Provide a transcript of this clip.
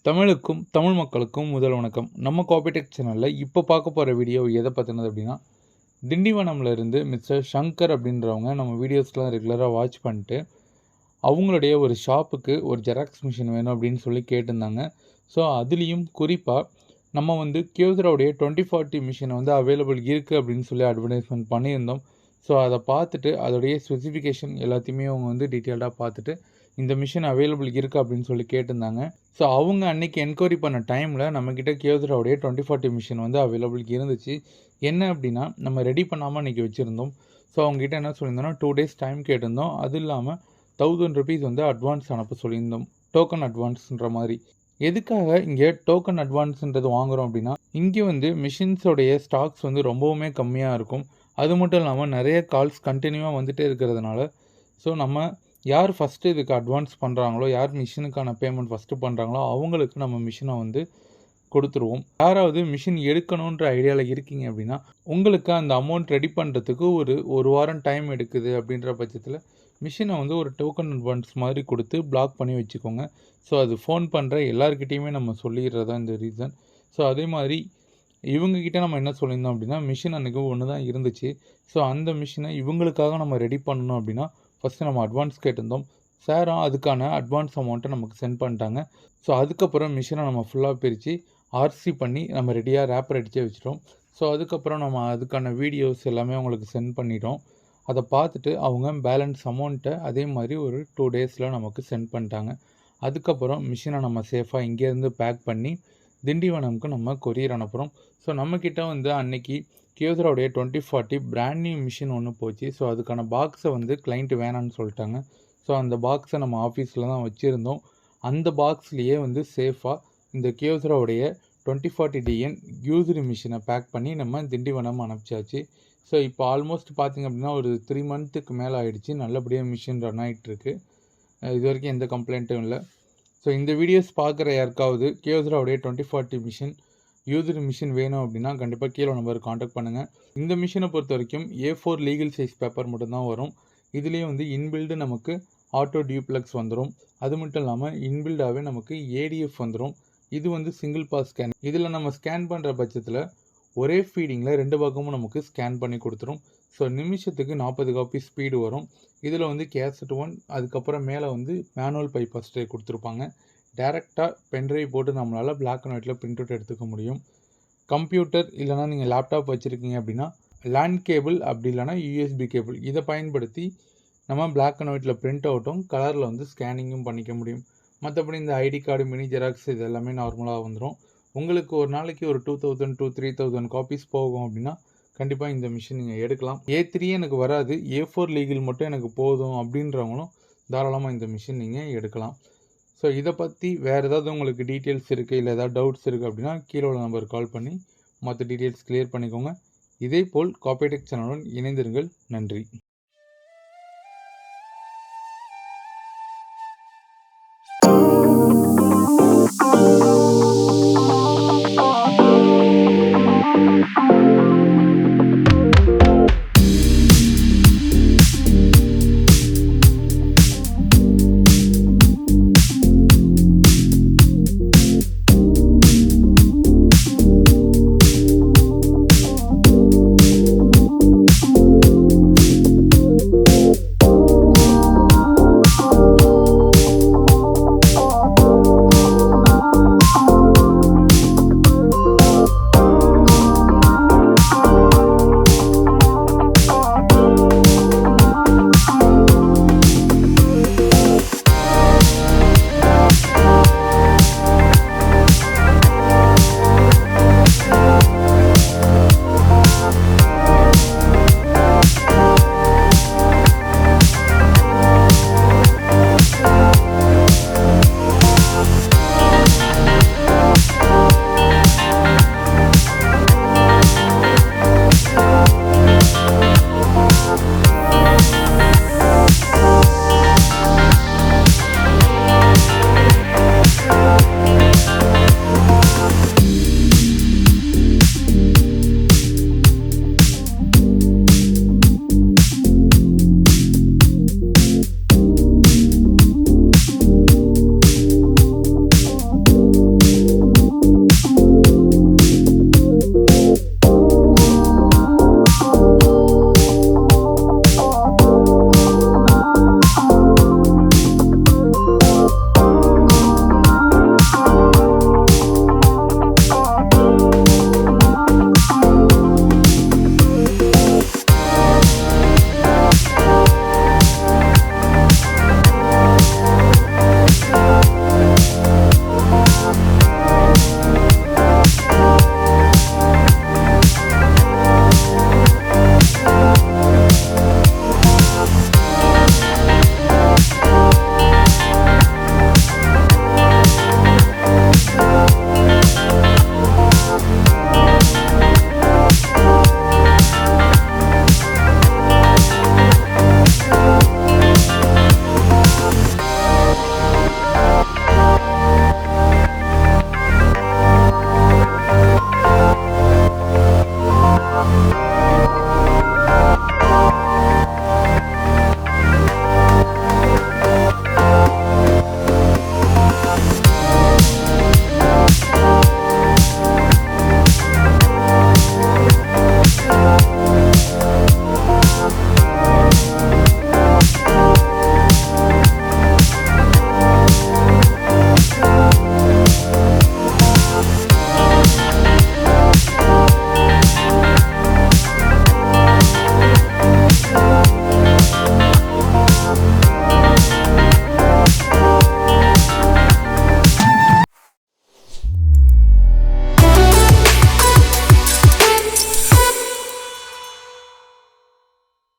தமிழுக்கும் தமிழ் மக்களுக்கும் முதல் வணக்கம். நம்ம காபிடெக் சேனலில் இப்போ பார்க்க போகிற வீடியோ எதை பற்றினது அப்படின்னா, திண்டிவனம்ல இருந்து மிஸ்டர் ஷங்கர் அப்படின்றவங்க நம்ம வீடியோஸ்லாம் ரெகுலராக வாட்ச் பண்ணிட்டு அவங்களுடைய ஒரு ஷாப்புக்கு ஒரு ஜெராக்ஸ் மிஷின் வேணும் அப்படின்னு சொல்லி கேட்டிருந்தாங்க. ஸோ அதுலேயும் குறிப்பாக நம்ம வந்து கியோசராவுடைய 2040 மிஷினை வந்து அவைலபிள் இருக்குது அப்படின்னு சொல்லி அட்வர்டைஸ்மெண்ட் பண்ணியிருந்தோம். ஸோ அதை பார்த்துட்டு அதோடைய ஸ்பெசிஃபிகேஷன் எல்லாத்தையுமே அவங்க வந்து டீட்டெயில்டாக பார்த்துட்டு இந்த மிஷின் அவைலபிள் இருக்குது அப்படின்னு சொல்லி கேட்டிருந்தாங்க. ஸோ அவங்க அன்றைக்கி என்கொயரி பண்ண டைமில் நம்மக்கிட்ட கியோசராவுடைய 2040 மிஷின் வந்து அவைலபிள் இருந்துச்சு. என்ன அப்படின்னா, நம்ம ரெடி பண்ணாமல் அன்றைக்கி வச்சுருந்தோம். ஸோ அவங்ககிட்ட என்ன சொல்லியிருந்தோம்னா 2 days டைம் கேட்டிருந்தோம். அது இல்லாமல் 1000 rupees வந்து அட்வான்ஸ் அனுப்ப சொல்லியிருந்தோம், டோக்கன் அட்வான்ஸ்ன்ற மாதிரி. எதுக்காக இங்கே டோக்கன் அட்வான்ஸ்ன்றது வாங்குகிறோம் அப்படின்னா, இங்கே வந்து மிஷின்ஸோடைய ஸ்டாக்ஸ் வந்து ரொம்பவுமே கம்மியாக இருக்கும். அது மட்டும் இல்லாமல் நிறைய கால்ஸ் கண்டினியூவாக வந்துகிட்டே இருக்கிறதுனால, ஸோ நம்ம யார் ஃபஸ்ட்டு இதுக்கு அட்வான்ஸ் பண்ணுறாங்களோ, யார் மிஷினுக்கான பேமெண்ட் ஃபஸ்ட்டு பண்ணுறாங்களோ அவங்களுக்கு நம்ம மிஷினை வந்து கொடுத்துருவோம். யாராவது மிஷின் எடுக்கணுன்ற ஐடியாவில் இருக்கீங்க அப்படின்னா, உங்களுக்கு அந்த அமௌண்ட் ரெடி பண்ணுறதுக்கு ஒரு வாரம் டைம் எடுக்குது அப்படின்ற பட்சத்தில் மிஷினை வந்து ஒரு டோக்கன் அட்வான்ஸ் மாதிரி கொடுத்து பிளாக் பண்ணி வச்சுக்கோங்க. ஸோ அது ஃபோன் பண்ணுற எல்லாருக்கிட்டேயுமே நம்ம சொல்லிடுறதா இந்த ரீசன். ஸோ அதே மாதிரி இவங்கக்கிட்ட நம்ம என்ன சொல்லியிருந்தோம் அப்படின்னா, மிஷின் அன்றைக்கி ஒன்று தான் இருந்துச்சு. ஸோ அந்த மிஷினை இவங்களுக்காக நம்ம ரெடி பண்ணணும் அப்படின்னா ஃபஸ்ட்டு நம்ம அட்வான்ஸ் கேட்டிருந்தோம். சாரும் அதுக்கான அட்வான்ஸ் அமௌண்ட்டை நமக்கு சென்ட் பண்ணிட்டாங்க. ஸோ அதுக்கப்புறம் மிஷினை நம்ம ஃபுல்லாக பிரித்து ஆர்சி பண்ணி நம்ம ரெடியாக ரேப்பர் அடித்தே வச்சிட்டோம். ஸோ அதுக்கப்புறம் நம்ம அதுக்கான வீடியோஸ் எல்லாமே அவங்களுக்கு சென்ட் பண்ணிட்டோம். அதை பார்த்துட்டு அவங்க பேலன்ஸ் அமௌண்ட்டை அதே மாதிரி ஒரு 2 days நமக்கு சென்ட் பண்ணிட்டாங்க. அதுக்கப்புறம் மிஷினை நம்ம சேஃபாக இங்கேருந்து பேக் பண்ணி திண்டிவனம்க்கு நம்ம கொரியர் அனுப்புகிறோம். ஸோ நம்மக்கிட்ட வந்து அன்னைக்கு கியோசராவுடைய 2040 பிராண்ட் நியூ மிஷின் ஒன்று போச்சு. ஸோ அதுக்கான பாக்ஸை வந்து கிளைண்ட் வேணான்னு சொல்லிட்டாங்க. ஸோ அந்த பாக்ஸை நம்ம ஆஃபீஸில் தான் வச்சுருந்தோம். அந்த பாக்ஸ்லேயே வந்து சேஃபாக இந்த கியோசராவுடைய 2040 DN யூஸ்டு மிஷினை பேக் பண்ணி நம்ம திண்டிவனம் அனுப்பிச்சாச்சு. ஸோ இப்போ ஆல்மோஸ்ட் பார்த்திங்க அப்படின்னா ஒரு 3 months மேலே ஆகிடுச்சு. நல்லபடியாக மிஷின் ரன் ஆகிட்டுருக்கு. இது வரைக்கும் எந்த கம்ப்ளைண்ட்டும் இல்லை. ஸோ இந்த வீடியோஸ் பார்க்குற யாருக்காவது கியோசராவுடைய 2040 மிஷின் யூஸ்டு மிஷின் வேணும் அப்படின்னா கண்டிப்பாக கீழே நம்பருக்கு காண்டாக்ட் பண்ணுங்கள். இந்த மிஷினை பொறுத்த வரைக்கும் A4 லீகல் சைஸ் பேப்பர் மட்டும்தான் வரும். இதுலேயே வந்து இன்பில்டு நமக்கு ஆட்டோ டியூப்ளெக்ஸ் வந்துடும். அது மட்டும் இல்லாமல் இன்பில்டாகவே நமக்கு ADF வந்துடும். இது வந்து சிங்கிள் பாஸ் ஸ்கேன். இதில் நம்ம ஸ்கேன் பண்ணுற பட்சத்தில் ஒரே ஃபீடிங்கில் 2 பக்கமும் நமக்கு ஸ்கேன் பண்ணி கொடுத்துரும். ஸோ நிமிஷத்துக்கு 40 காப்பி ஸ்பீடு வரும். இதில் வந்து கேசட் 1, அதுக்கப்புறம் மேலே வந்து மேனுவல் பைப் ஃபஸ்ட்டு கொடுத்துருப்பாங்க. டேரெக்டாக பென்ட்ரைவ் போட்டு நம்மளால் பிளாக் அண்ட் ஒயிட்டில் பிரிண்ட் அவுட் எடுத்துக்க முடியும். கம்ப்யூட்டர் இல்லைனா நீங்கள் லேப்டாப் வச்சுருக்கீங்க அப்படின்னா லேண்ட் கேபிள், அப்படி இல்லைனா USB கேபிள் இதை பயன்படுத்தி நம்ம பிளாக் அண்ட் ஒயிட்டில் பிரிண்ட் அவுட்டும் கலரில் வந்து ஸ்கேனிங்கும் பண்ணிக்க முடியும். மற்றபடி இந்த ஐடி கார்டு, மினி ஜெராக்ஸ் இது எல்லாமே நார்மலாக வந்துடும். உங்களுக்கு ஒரு நாளைக்கு ஒரு 2000 to 3000 காப்பீஸ் போகும் அப்படின்னா கண்டிப்பாக இந்த மிஷின் நீங்கள் எடுக்கலாம். A3 எனக்கு வராது, A4 லீகல் மட்டும் எனக்கு போதும் அப்படின்றவங்களும் தாராளமாக இந்த மிஷின் நீங்கள் எடுக்கலாம். ஸோ இதை பற்றி வேறு ஏதாவது உங்களுக்கு டீட்டெயில்ஸ் இருக்குது, இல்லை ஏதாவது டவுட்ஸ் இருக்குது அப்படின்னா கீழே உள்ள நம்பருக்கு கால் பண்ணி மற்ற டீட்டெயில்ஸ் கிளியர் பண்ணிக்கோங்க. இதேபோல் காபிடெக் சேனலுடன் இணைந்திருங்கள். நன்றி.